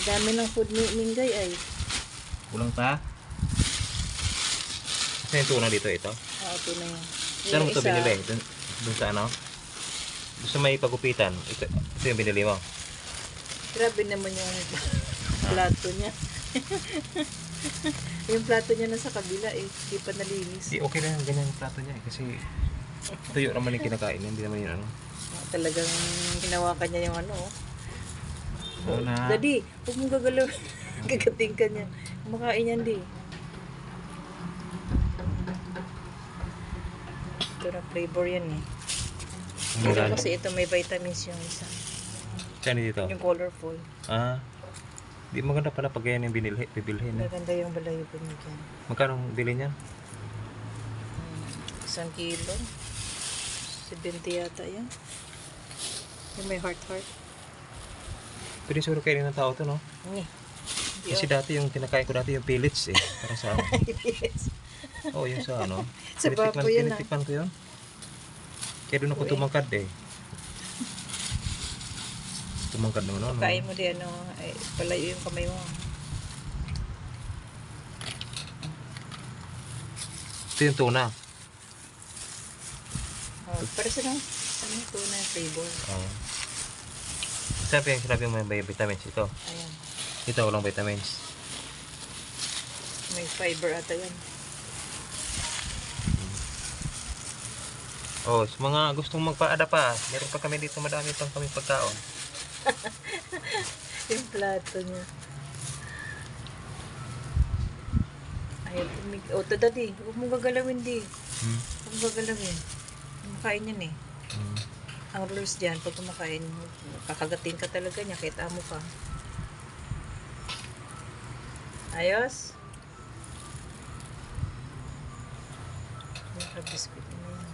Dami ng food ni Minggay ay. Kulang pa. Saan yung tuna dito ito? Oo, ito na yan. Saan mo Yung ito isa, binili? Dun sa ano? Dun sa may pagupitan. Ito yung binili mo. Grabe naman yung plato niya. Yung plato niya nasa kabila eh. Hindi pa nalinis. Di okay lang ganyan yung plato niya eh. Kasi tuyo naman yung kinakain niya. Hindi naman yung ano. Talagang hinawakan niya yung ano. Oo na. Daddy, huwag mong gagalaw. Gagating ka niya. Makain yan di. Ito na flavor yan eh. Ito kasi ito may vitamins yung isa. Saan dito? Yung colorful. Ah. Di maganda pala pag ganyan yung bibilhin. Maganda yung balayubon niya dyan. Magkano ang bili niyan? 1 kilo. 70 yata yan. Yung may heart. Pwede siguro kainin ng tao to, no? Kasi dati yung kinakain ko dati yung pellets eh. Para sa ano. Yes. Oo, yung sa ano. Sa baboy yun ah. Tinitikman ko yun. Kaya doon ako tumangkad eh. Tumangkad naman ano. Kain mo din ano. Ay, palayo yung kamay mo. Ito yung tuna. Oh, para sa lang. Ano ito na yung flavor. Oo. Sinabi mo may vitamins ito. Ayan. Ito walang vitamins. May fiber ata yan. Oh, sa mga gustong magpaada pa, meron pa kami dito madami pang kami pagkaon. Yung plato niya. Ayaw tumig... O, ito daddy. Huwag mo gagalawin di. Huwag mo gagalawin. Makain yan eh. Ang rules dyan, pag kumakain, kakagatin ka talaga niya kahit amo ka. Ayos? Naka-biscuit na yan.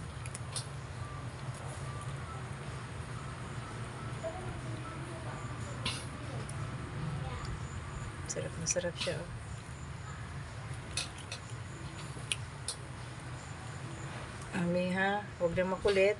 Sarap na sarap siya. Oh. Ami ha, huwag na makulit.